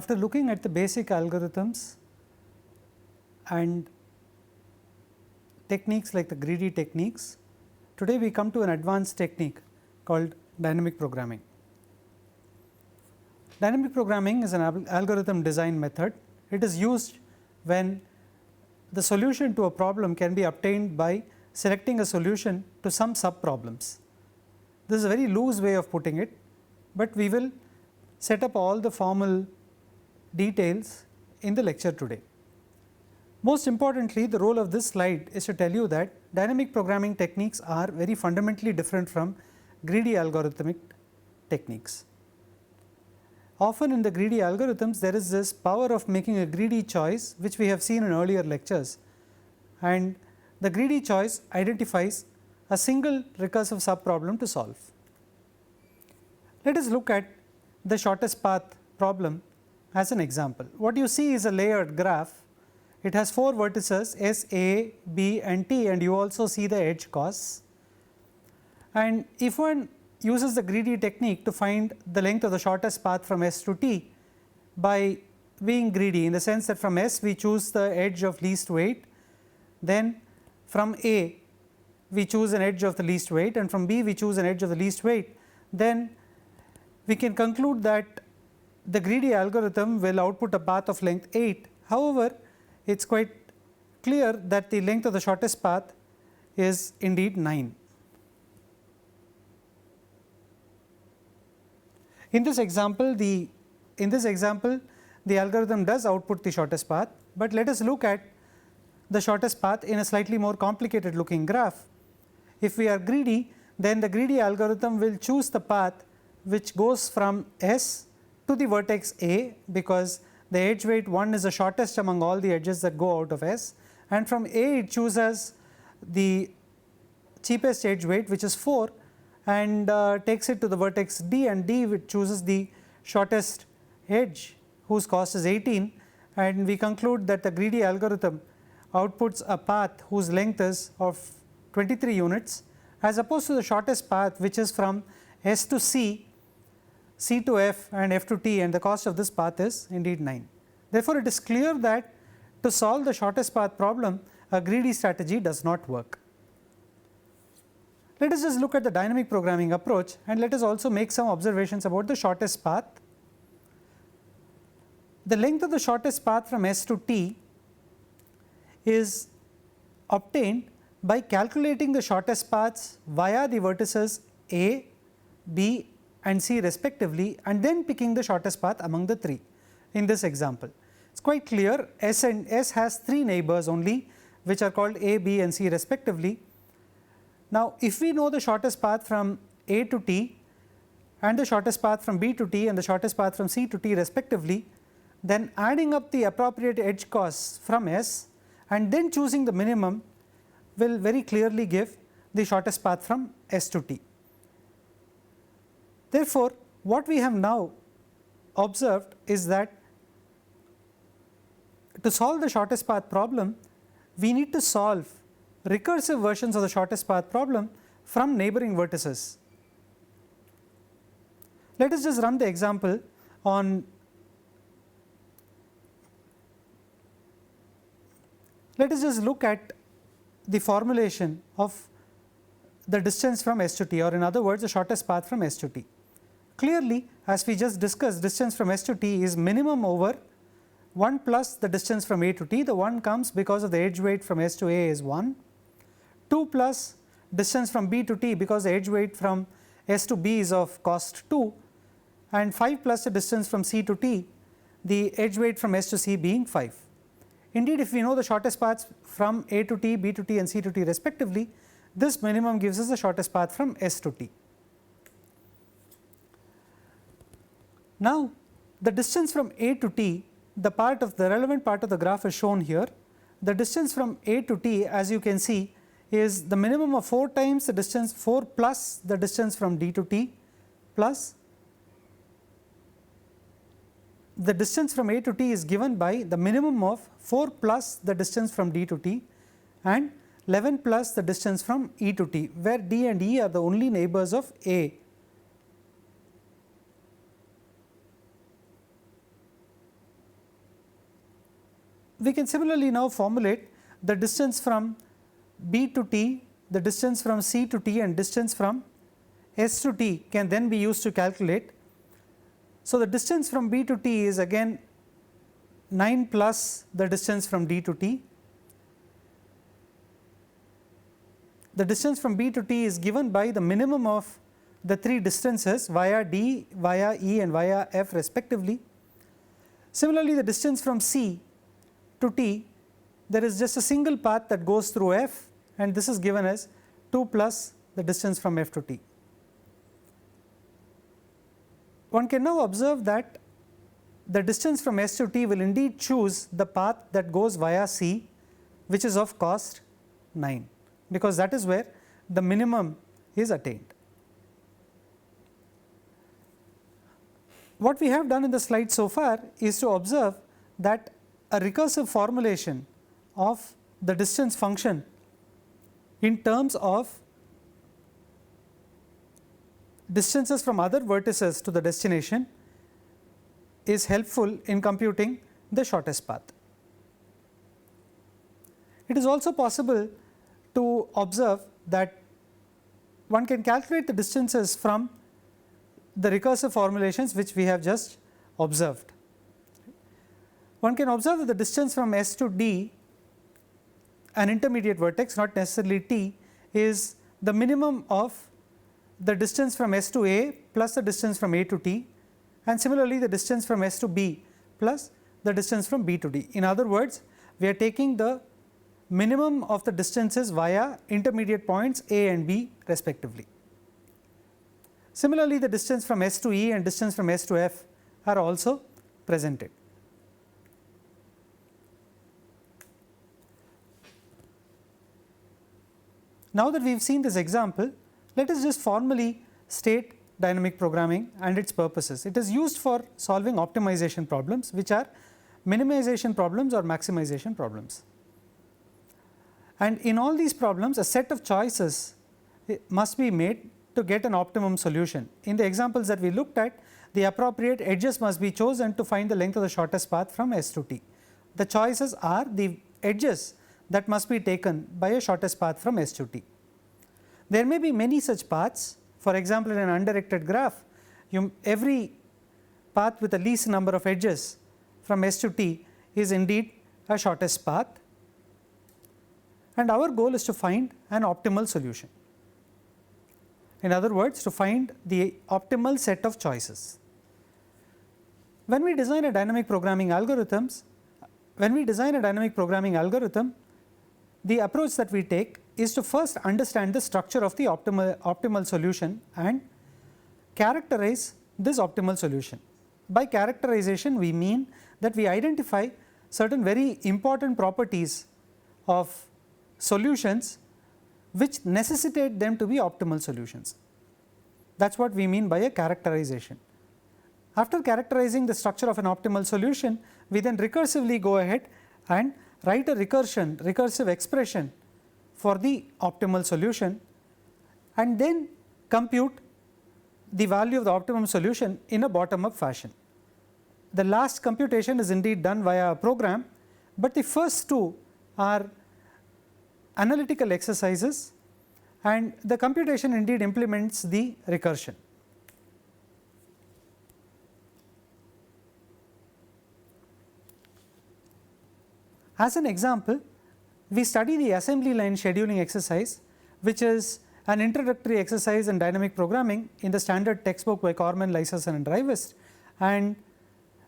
After looking at the basic algorithms and techniques like the greedy techniques, today we come to an advanced technique called dynamic programming. Dynamic programming is an algorithm design method. It is used when the solution to a problem can be obtained by selecting a solution to some sub-problems. This is a very loose way of putting it, but we will set up all the formal details in the lecture today. Most importantly, the role of this slide is to tell you that dynamic programming techniques are very fundamentally different from greedy algorithmic techniques. Often in the greedy algorithms, there is this power of making a greedy choice, which we have seen in earlier lectures, and the greedy choice identifies a single recursive subproblem to solve. Let us look at the shortest path problem as an example. What you see is a layered graph. It has 4 vertices S, A, B and T, and you also see the edge costs. And if one uses the greedy technique to find the length of the shortest path from S to T by being greedy, in the sense that from S we choose the edge of least weight, then from A we choose an edge of the least weight, and from B we choose an edge of the least weight, then we can conclude that the greedy algorithm will output a path of length 8. However, it is quite clear that the length of the shortest path is indeed 9. In this example, the algorithm does output the shortest path, but let us look at the shortest path in a slightly more complicated looking graph. If we are greedy, then the greedy algorithm will choose the path which goes from S to the vertex A, because the edge weight 1 is the shortest among all the edges that go out of S, and from A it chooses the cheapest edge weight, which is 4, and takes it to the vertex D, and D which chooses the shortest edge whose cost is 18, and we conclude that the greedy algorithm outputs a path whose length is of 23 units, as opposed to the shortest path which is from S to C, C to F and F to T, and the cost of this path is indeed 9. Therefore, it is clear that to solve the shortest path problem, a greedy strategy does not work. Let us just look at the dynamic programming approach, and let us also make some observations about the shortest path. The length of the shortest path from S to T is obtained by calculating the shortest paths via the vertices A, B and C respectively, and then picking the shortest path among the 3 in this example. It is quite clear S has 3 neighbors only, which are called A, B and C respectively. Now, if we know the shortest path from A to T and the shortest path from B to T and the shortest path from C to T respectively, then adding up the appropriate edge costs from S and then choosing the minimum will very clearly give the shortest path from S to T. Therefore, what we have now observed is that to solve the shortest path problem, we need to solve recursive versions of the shortest path problem from neighboring vertices. Let us just run the example on, let us just look at the formulation of the distance from S to T, or in other words the shortest path from S to T. Clearly, as we just discussed, distance from S to T is minimum over 1 plus the distance from A to T. The 1 comes because of the edge weight from S to A is 1, 2 plus distance from B to T because the edge weight from S to B is of cost 2, and 5 plus the distance from C to T, the edge weight from S to C being 5. Indeed, if we know the shortest paths from A to T, B to T and C to T respectively, this minimum gives us the shortest path from S to T. Now, the distance from A to T, the relevant part of the graph is shown here. The distance from A to T, as you can see, is the minimum of 4 times the distance, 4 plus the distance from D to T, plus the distance from A to T is given by the minimum of 4 plus the distance from D to T and 11 plus the distance from E to T, where D and E are the only neighbors of A. we can similarly now formulate the distance from B to T, the distance from C to T and distance from S to T can then be used to calculate. So, the distance from B to T is again 9 plus the distance from D to T. The distance from B to T is given by the minimum of the three distances via D, via E and via F respectively. Similarly, the distance from C to T, there is just a single path that goes through F, and this is given as 2 plus the distance from F to T. One can now observe that the distance from S to T will indeed choose the path that goes via C, which is of cost 9, because that is where the minimum is attained. What we have done in the slide so far is to observe that a recursive formulation of the distance function in terms of distances from other vertices to the destination is helpful in computing the shortest path. It is also possible to observe that one can calculate the distances from the recursive formulations which we have just observed. One can observe that the distance from S to D, an intermediate vertex, not necessarily T, is the minimum of the distance from S to A plus the distance from A to T, and similarly the distance from S to B plus the distance from B to D. In other words, we are taking the minimum of the distances via intermediate points A and B respectively. Similarly, the distance from S to E and distance from S to F are also presented. Now that we have seen this example, let us just formally state dynamic programming and its purposes. It is used for solving optimization problems, which are minimization problems or maximization problems. And in all these problems, a set of choices must be made to get an optimum solution. In the examples that we looked at, the appropriate edges must be chosen to find the length of the shortest path from S to T. The choices are the edges that must be taken by a shortest path from S to T. There may be many such paths. For example, in an undirected graph, every path with the least number of edges from S to T is indeed a shortest path, and our goal is to find an optimal solution. In other words, to find the optimal set of choices. When we design a dynamic programming algorithm, the approach that we take is to first understand the structure of the optimal solution and characterize this optimal solution. By characterization, we mean that we identify certain very important properties of solutions which necessitate them to be optimal solutions. That is what we mean by a characterization. After characterizing the structure of an optimal solution, we then recursively go ahead and write a recursive expression for the optimal solution, and then compute the value of the optimum solution in a bottom up fashion. The last computation is indeed done via a program, but the first two are analytical exercises, and the computation indeed implements the recursion. As an example, we study the assembly line scheduling exercise, which is an introductory exercise in dynamic programming in the standard textbook by Corman, Lyserson and Rivest, and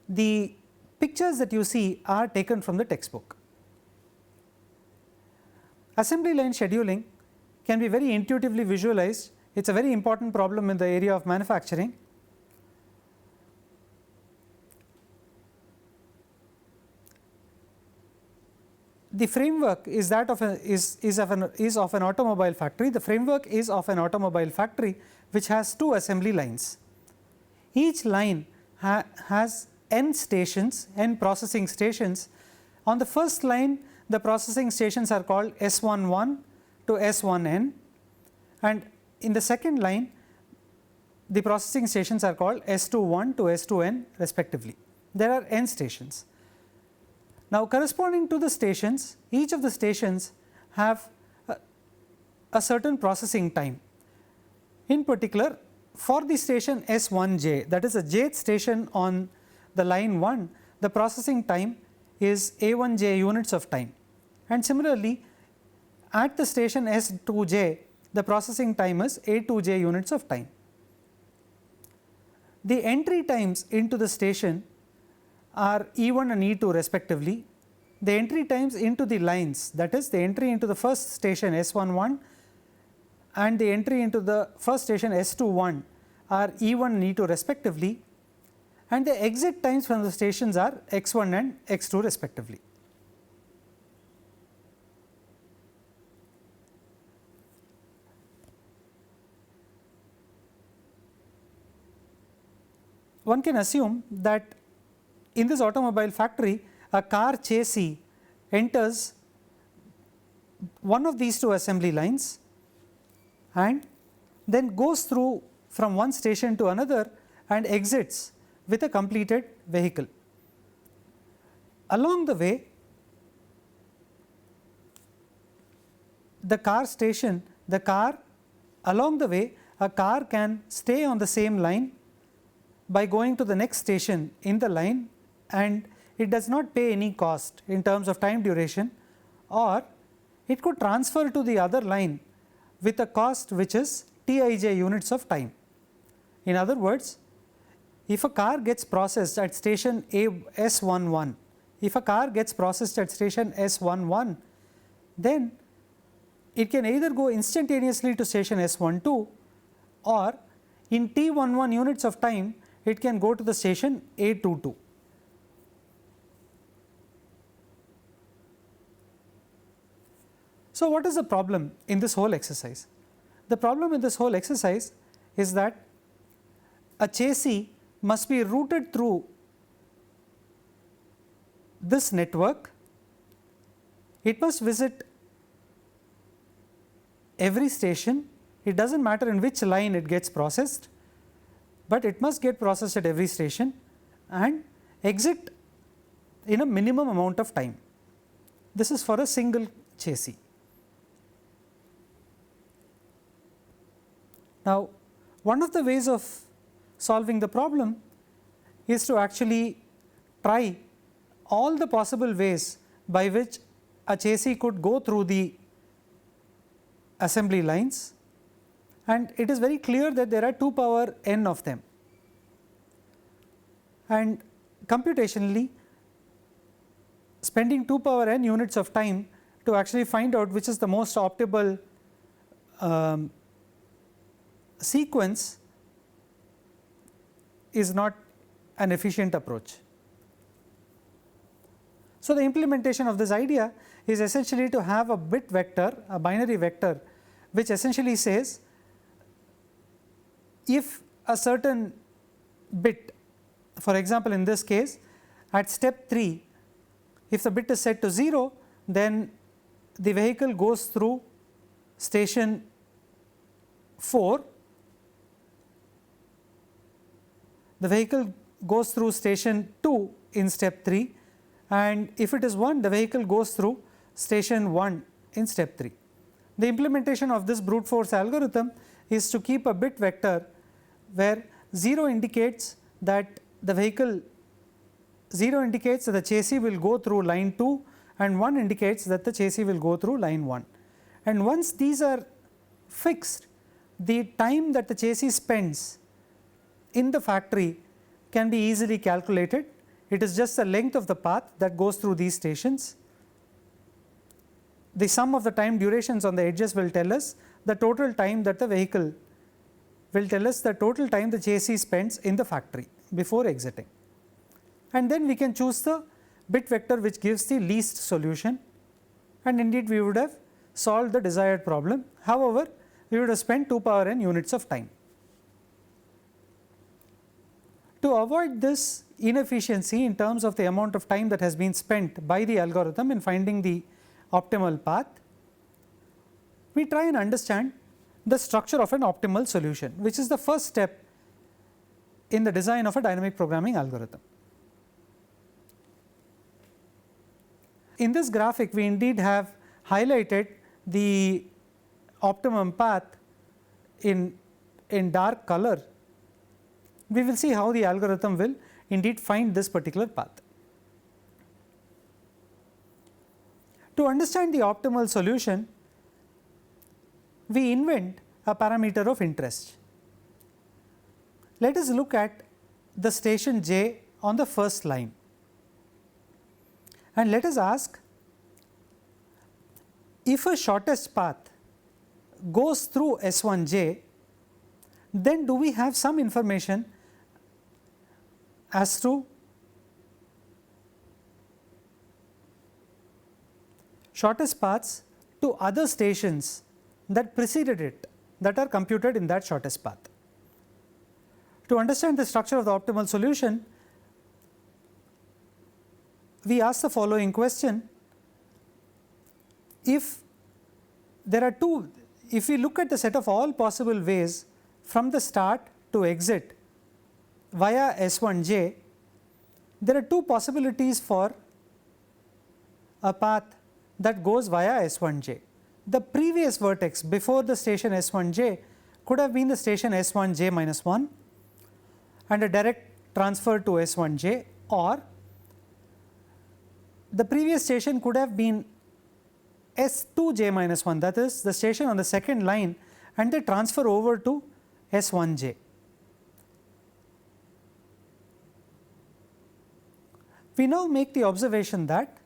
the pictures that you see are taken from the textbook. Assembly line scheduling can be very intuitively visualized. It is a very important problem in the area of manufacturing. The framework is that of an automobile factory. The framework is of an automobile factory which has two assembly lines. Each line has n stations, n processing stations. On the first line, the processing stations are called S11 to S1n, and in the second line, the processing stations are called S21 to S2n respectively. There are n stations. Now, corresponding to the stations, each of the stations have a certain processing time. In particular, for the station S1j, that is the jth station on the line 1, the processing time is A1j units of time, and similarly at the station S2j, the processing time is A2j units of time. The entry times into the station are E1 and E2 respectively. The entry times into the lines, that is the entry into the first station S11 and the entry into the first station S21 are E1 and E2 respectively, and the exit times from the stations are X1 and X2 respectively. One can assume that in this automobile factory, a car chassis enters one of these two assembly lines and then goes through from one station to another and exits with a completed vehicle. Along the way, along the way, a car can stay on the same line by going to the next station in the line, and it does not pay any cost in terms of time duration, or it could transfer to the other line with a cost which is Tij units of time. In other words, if a car gets processed at station S11, then it can either go instantaneously to station S12, or in T11 units of time it can go to the station A22. So, what is the problem in this whole exercise? The problem in this whole exercise is that a chassis must be routed through this network. It must visit every station. It does not matter in which line it gets processed, but it must get processed at every station and exit in a minimum amount of time. This is for a single chassis. Now, one of the ways of solving the problem is to actually try all the possible ways by which a chassis could go through the assembly lines, and it is very clear that there are 2 power n of them, and computationally spending 2 power n units of time to actually find out which is the most optimal sequence is not an efficient approach. So, the implementation of this idea is essentially to have a bit vector, a binary vector, which essentially says if a certain bit, for example, in this case at step 3, if the bit is set to 0, then the vehicle goes through station 4, the vehicle goes through station 2 in step 3, and if it is 1, the vehicle goes through station 1 in step 3. The implementation of this brute force algorithm is to keep a bit vector where 0 indicates that the chassis will go through line 2 and 1 indicates that the chassis will go through line 1. And once these are fixed, the time that the chassis spends in the factory can be easily calculated. It is just the length of the path that goes through these stations. The sum of the time durations on the edges will tell us the total time that the vehicle will tell us the total time the chassis spends in the factory before exiting. And then we can choose the bit vector which gives the least solution, and indeed we would have solved the desired problem. However, we would have spent 2 power n units of time. To avoid this inefficiency in terms of the amount of time that has been spent by the algorithm in finding the optimal path, we try and understand the structure of an optimal solution, which is the first step in the design of a dynamic programming algorithm. in this graphic we indeed have highlighted the optimum path in dark color. We will see how the algorithm will indeed find this particular path. To understand the optimal solution, we invent a parameter of interest. Let us look at the station j on the first line, and let us ask, if a shortest path goes through S1j, then do we have some information as to shortest paths to other stations that preceded it, that are computed in that shortest path. To understand the structure of the optimal solution, we ask the following question: if there are if we look at the set of all possible ways from the start to exit via S1j, there are two possibilities for a path that goes via S1j. The previous vertex before the station S1j could have been the station S1j minus 1 and a direct transfer to S1j, or the previous station could have been S2j minus 1, that is the station on the second line, and they transfer over to S1j. We now make the observation that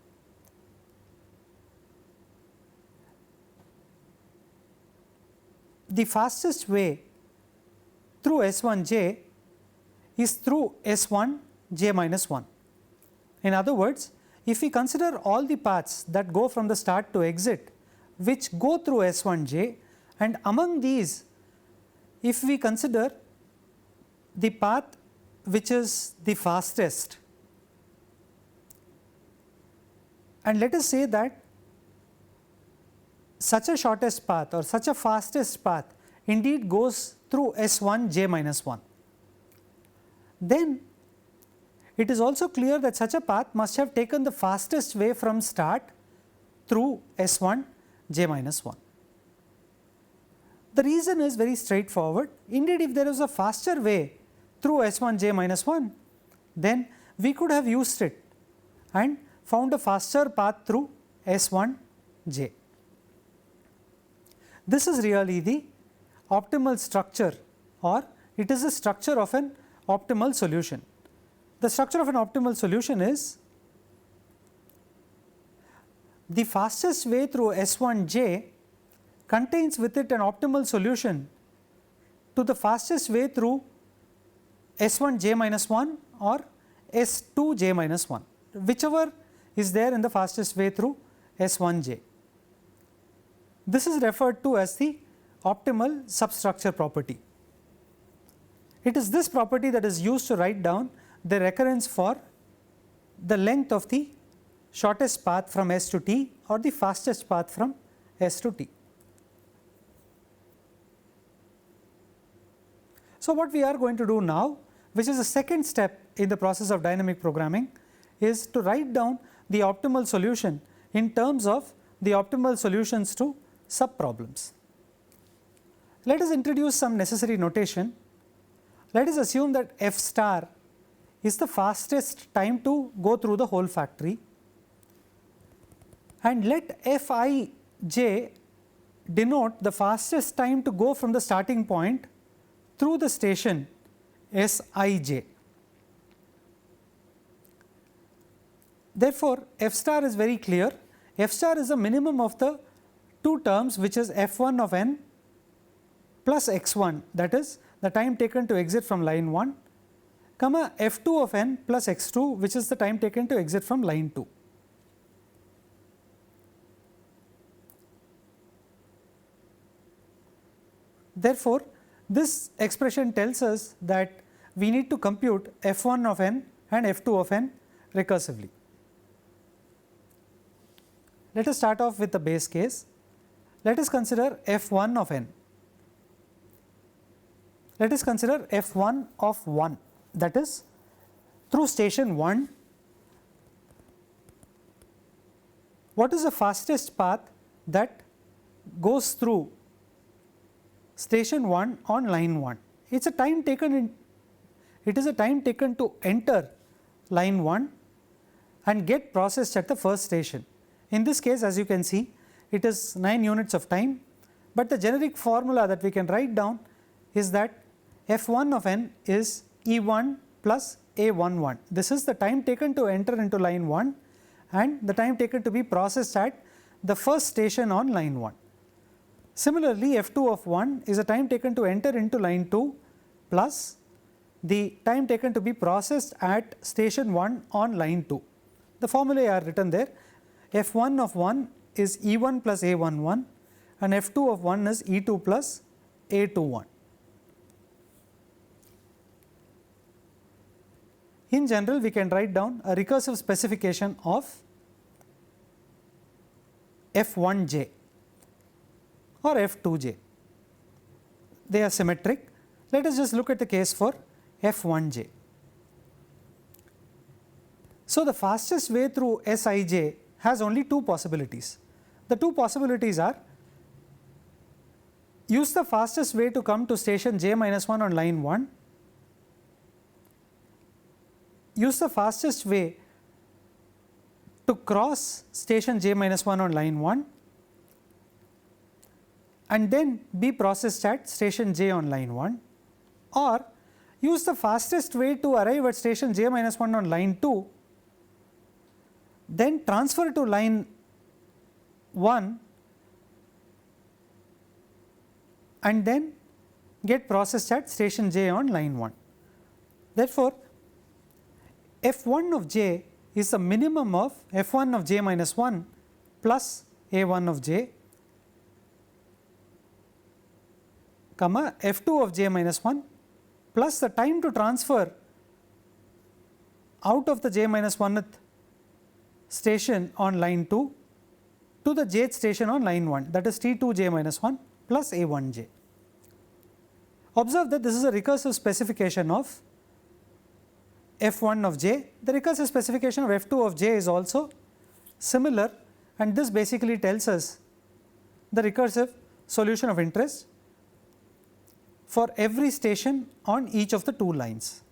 the fastest way through S1j is through S1j minus 1. In other words, if we consider all the paths that go from the start to exit which go through S1j, and among these, if we consider the path which is the fastest, and let us say that such a shortest path or such a fastest path indeed goes through S1j minus 1, then it is also clear that such a path must have taken the fastest way from start through S1j minus 1. The reason is very straightforward. Indeed, if there is a faster way through S1j minus 1, then we could have used it and found a faster path through S1j. This is really the optimal structure, or it is the structure of an optimal solution. The structure of an optimal solution is the fastest way through S1j contains with it an optimal solution to the fastest way through S1j minus 1 or S2j minus 1, whichever is there in the fastest way through S1j. This is referred to as the optimal substructure property. It is this property that is used to write down the recurrence for the length of the shortest path from S to T or the fastest path from S to T. So, what we are going to do now, which is the second step in the process of dynamic programming, is to write down the optimal solution in terms of the optimal solutions to subproblems. Let us introduce some necessary notation. Let us assume that f star is the fastest time to go through the whole factory, and let Fij denote the fastest time to go from the starting point through the station Sij. Therefore, f star is very clear. F star is the minimum of the two terms, which is f1 of n plus x1, that is the time taken to exit from line 1, comma f2 of n plus x2, which is the time taken to exit from line 2. Therefore, this expression tells us that we need to compute f1 of n and f2 of n recursively. Let us start off with the base case. Let us consider f1 of n. Let us consider f1 of 1, that is through station 1 what is the fastest path that goes through station 1 on line 1. It is a time taken to enter line 1 and get processed at the first station. In this case, as you can see, it is 9 units of time, but the generic formula that we can write down is that f1 of n is E1 plus A11. This is the time taken to enter into line 1 and the time taken to be processed at the first station on line 1. Similarly, f2 of 1 is the time taken to enter into line 2 plus the time taken to be processed at station 1 on line 2. The formulae are written there. f1 of 1 is E1 plus A11 and f2 of 1 is E2 plus A21. In general, we can write down a recursive specification of f1j or f2j. They are symmetric. Let us just look at the case for f1j. So, the fastest way through Sij has only two possibilities. The two possibilities are use the fastest way to come to station j minus 1 on line 1, use the fastest way to cross station j minus 1 on line 1 and then be processed at station j on line 1, or use the fastest way to arrive at station j minus 1 on line 2, then transfer to line 1 and then get processed at station j on line 1. Therefore, f1 of j is the minimum of f1 of j minus 1 plus a1 of j, comma f2 of j minus 1 plus the time to transfer out of the j minus 1th station on line 2 to the jth station on line 1, that is T2 j minus 1 plus A1 j. Observe that this is a recursive specification of f1 of j. The recursive specification of f2 of j is also similar, and this basically tells us the recursive solution of interest for every station on each of the two lines.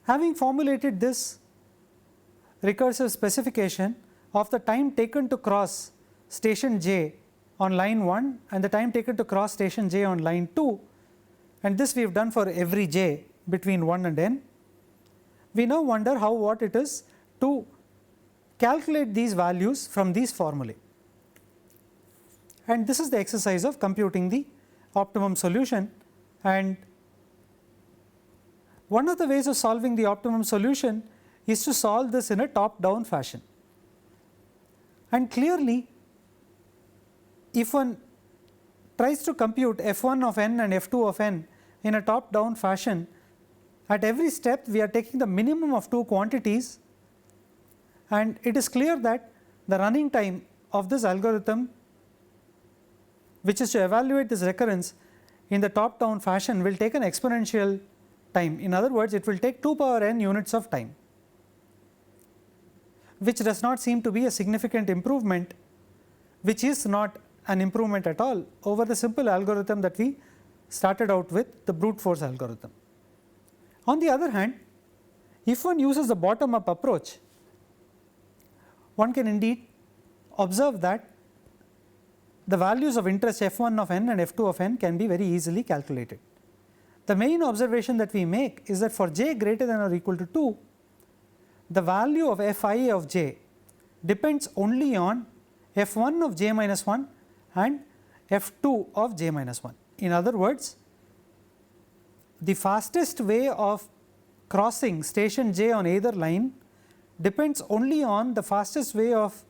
Having formulated this recursive specification of the time taken to cross station j on line 1 and the time taken to cross station j on line 2, and this we have done for every j between 1 and n, we now wonder what it is to calculate these values from these formulae. And this is the exercise of computing the optimum solution, and one of the ways of solving the optimum solution is to solve this in a top down fashion. And clearly, if one tries to compute f1 of n and f2 of n in a top down fashion, at every step we are taking the minimum of two quantities, and it is clear that the running time of this algorithm, which is to evaluate this recurrence in the top down fashion, will take an exponential time. In other words, it will take 2 power n units of time, which does not seem to be a significant improvement, which is not an improvement at all over the simple algorithm that we started out with, the brute force algorithm. On the other hand, if one uses the bottom up approach, one can indeed observe that the values of interest f1 of n and f2 of n can be very easily calculated. The main observation that we make is that for j greater than or equal to 2, the value of fi of j depends only on f1 of j minus 1 and f2 of j minus 1. In other words, the fastest way of crossing station j on either line depends only on the fastest way of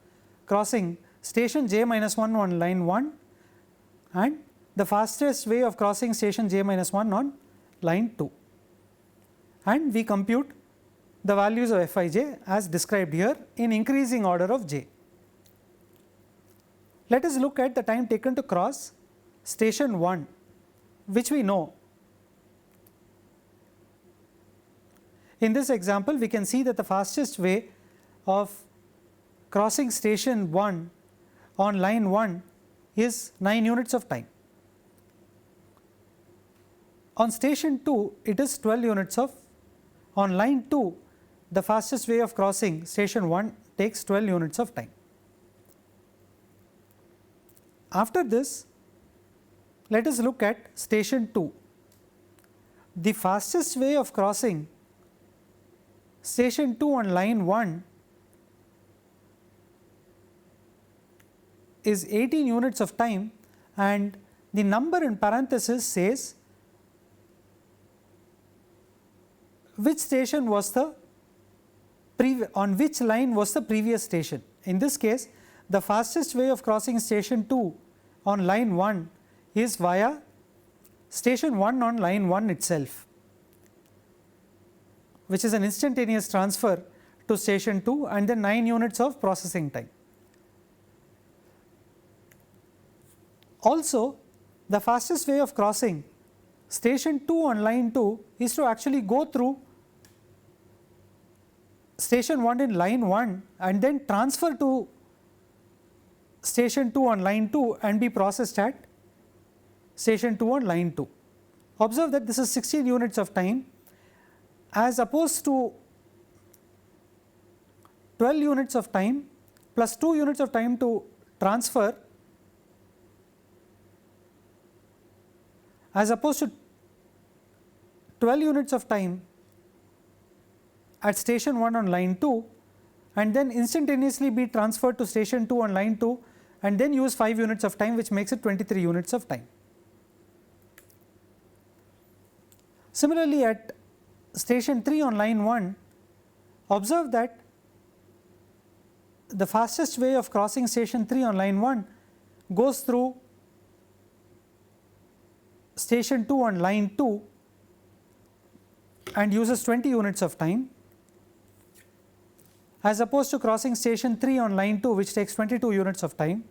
crossing station j minus 1 on line 1 and the fastest way of crossing station j minus 1 on line 2, and we compute the values of fij as described here in increasing order of j. Let us look at the time taken to cross station 1, which we know In this example, we can see that the fastest way of crossing station 1 on line 1 is 9 units of time. On station 2, it is 12 units of, on line 2, the fastest way of crossing station 1 takes 12 units of time. After this, let us look at station 2. The fastest way of crossing station 2 on line 1 is 18 units of time, and the number in parenthesis says which station was the on which line was the previous station. In this case, the fastest way of crossing station 2 on line 1 is via station 1 on line 1 itself, which is an instantaneous transfer to station 2 and then 9 units of processing time. Also, the fastest way of crossing station 2 on line 2 is to actually go through station 1 in line 1 and then transfer to station 2 on line 2 and be processed at station 2 on line 2. Observe that this is 16 units of time as opposed to 12 units of time plus 2 units of time to transfer, as opposed to 12 units of time at station 1 on line 2 and then instantaneously be transferred to station 2 on line 2 and then use 5 units of time, which makes it 23 units of time. Similarly, at station 3 on line 1, observe that the fastest way of crossing station 3 on line 1 goes through station 2 on line 2 and uses 20 units of time, as opposed to crossing station 3 on line 2, which takes 22 units of time.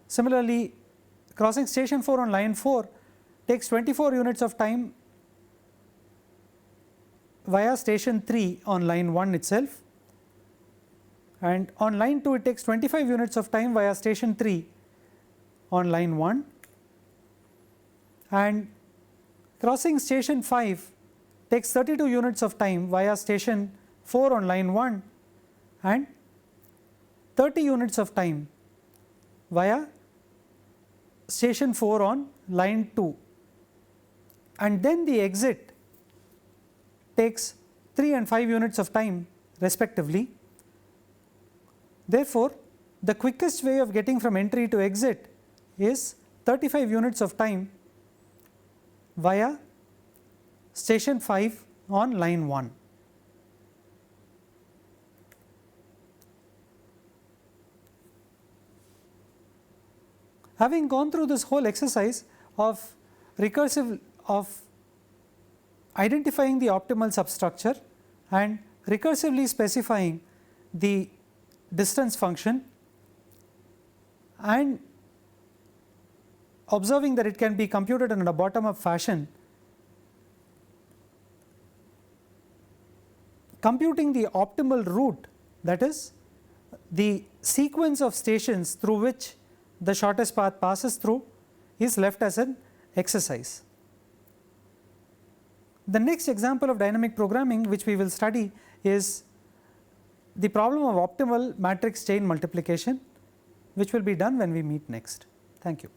Similarly, crossing station 4 on line 4 takes 24 units of time via station 3 on line 1 itself, and on line 2 it takes 25 units of time via station 3 on line 1, and crossing station 5 takes 32 units of time via station 4 on line 1 and 30 units of time via station 4 on line 2, and then the exit takes 3 and 5 units of time respectively. Therefore, the quickest way of getting from entry to exit is 35 units of time via station 5 on line 1. Having gone through this whole exercise of identifying the optimal substructure and recursively specifying the distance function and observing that it can be computed in a bottom up fashion, computing the optimal route, that is the sequence of stations through which the shortest path passes through, is left as an exercise. The next example of dynamic programming which we will study is the problem of optimal matrix chain multiplication, which will be done when we meet next. Thank you.